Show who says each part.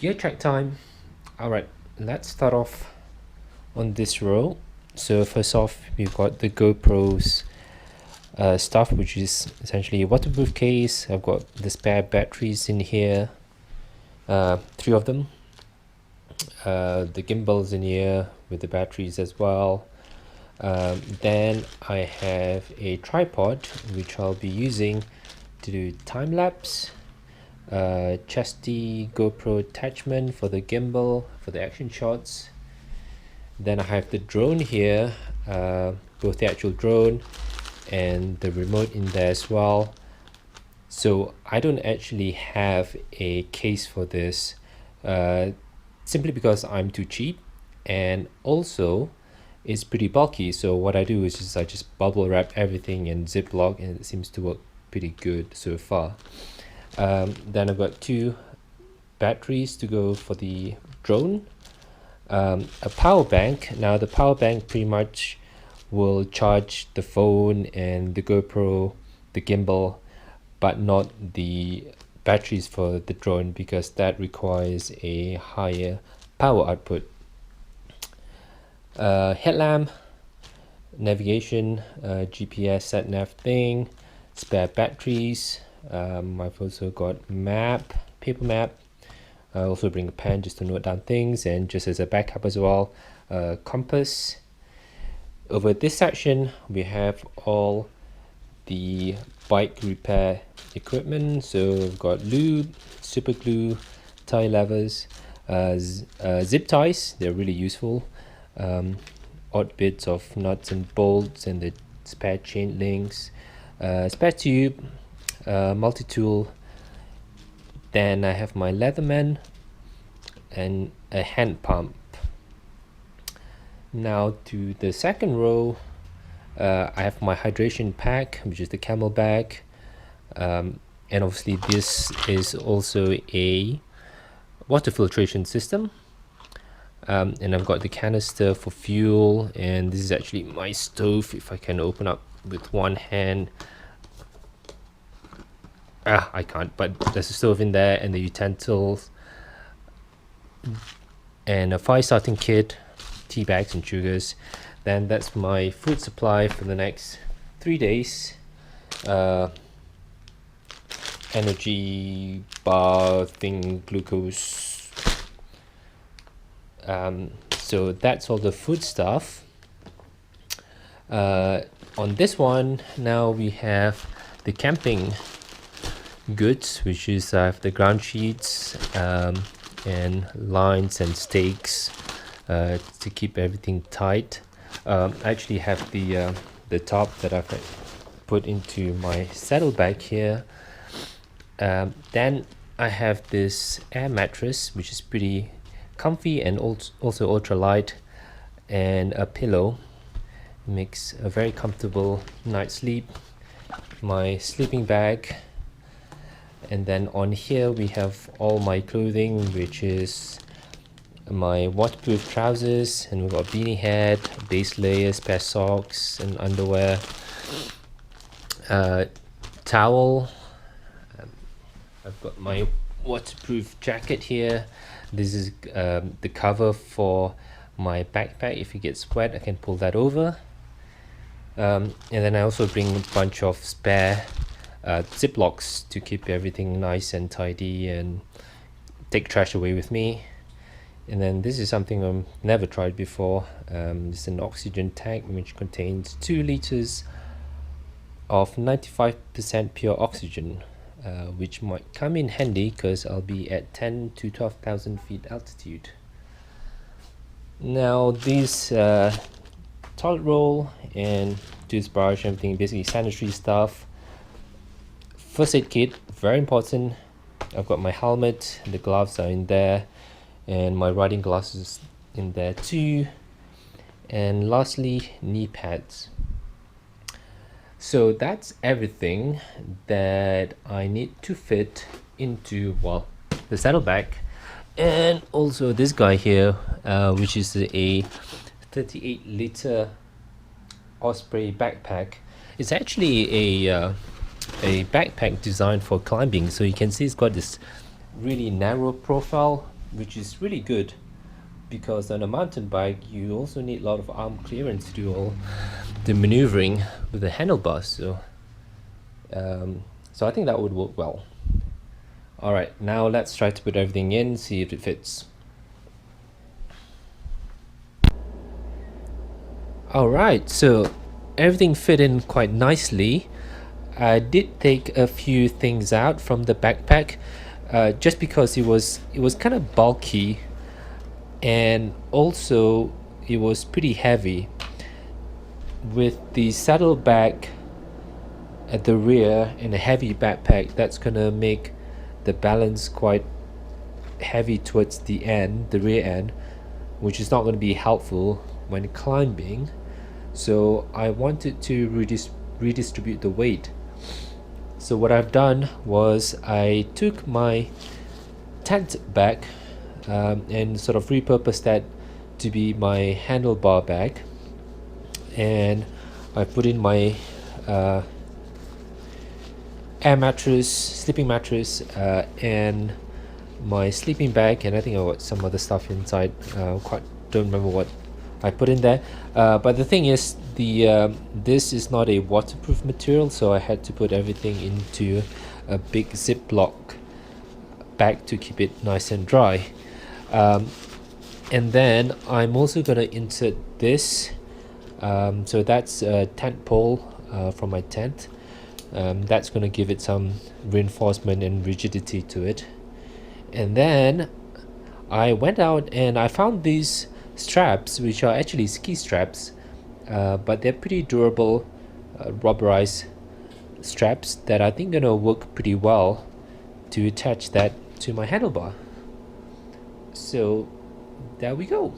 Speaker 1: Gear check time. Alright, let's start off on this row. So first off, we've got the GoPro's stuff, which is essentially a waterproof case. I've got the spare batteries in here, 3 of them. The gimbals in here with the batteries as well. Then I have a tripod which I'll be using to do time-lapse, chesty GoPro attachment for the gimbal for the action shots. Then I have the drone here, both the actual drone and the remote in there as well. So I don't actually have a case for this, simply because I'm too cheap, and also it's pretty bulky. So what I do is I just bubble wrap everything in Ziploc, and it seems to work pretty good so far. Then I've got 2 batteries to go for the drone, a power bank. Now the power bank pretty much will charge the phone and the GoPro, the gimbal, but not the batteries for the drone, because that requires a higher power output. Headlamp, navigation, GPS sat nav thing, spare batteries. I've also got paper map. I also bring a pen just to note down things, and just as a backup as well, compass. Over this section we have all the bike repair equipment. So we've got lube, super glue, tie levers, zip ties. They're really useful. Odd bits of nuts and bolts, and the spare chain links, spare tube, multi-tool. Then I have my Leatherman and a hand pump. Now to the second row, I have my hydration pack, which is the camel bag, and obviously this is also a water filtration system. And I've got the canister for fuel, and this is actually my stove. If I can open up with one hand, I can't, but there's a stove in there, and the utensils, and a fire starting kit, tea bags and sugars. Then that's my food supply for the next 3 days. Energy bar thing, glucose. So that's all the food stuff. On this one, now we have the camping goods, which is I have the ground sheets, and lines and stakes, to keep everything tight. I actually have the top that I've put into my saddlebag here. Then I have this air mattress, which is pretty comfy and also ultra light, and a pillow. Makes a very comfortable night's sleep. My sleeping bag, and then on here we have all my clothing, which is my waterproof trousers, and we've got beanie hat, base layer, spare socks and underwear, towel. I've got my waterproof jacket here. This is the cover for my backpack. If it gets wet, I can pull that over. And then I also bring a bunch of spare Ziplocs to keep everything nice and tidy and take trash away with me. And then this is something I've never tried before. This is an oxygen tank which contains 2 liters of 95% pure oxygen, which might come in handy because I'll be at 10 to 12,000 feet altitude. Now these toilet roll and toothbrush, everything, basically sanitary stuff. First aid kit, very important. I've got my helmet, the gloves are in there, and my riding glasses in there too. And lastly, knee pads. So that's everything that I need to fit into, well, the saddlebag. And also this guy here, which is a 38-liter Osprey backpack. It's actually a backpack designed for climbing. So you can see it's got this really narrow profile, which is really good because on a mountain bike you also need a lot of arm clearance to do all the maneuvering with the handlebars. So I think that would work well. Alright, now let's try to put everything in, see if it fits. Alright, so everything fit in quite nicely. I did take a few things out from the backpack just because it was kind of bulky, and also it was pretty heavy. With the saddlebag at the rear and a heavy backpack, that's gonna make the balance quite heavy towards the end, the rear end, which is not going to be helpful when climbing. So I wanted to redistribute the weight. So what I've done was I took my tent bag and sort of repurposed that to be my handlebar bag, and I put in my air mattress, sleeping mattress, and my sleeping bag, and I think I got some other stuff inside. Don't remember what I put in there. But the thing is, this is not a waterproof material, so I had to put everything into a big Ziploc bag to keep it nice and dry. And then I'm also gonna insert this. So that's a tent pole from my tent. That's going to give it some reinforcement and rigidity to it. And then I went out and I found these straps, which are actually ski straps, but they're pretty durable, rubberized straps that I think gonna work pretty well to attach that to my handlebar. So there we go.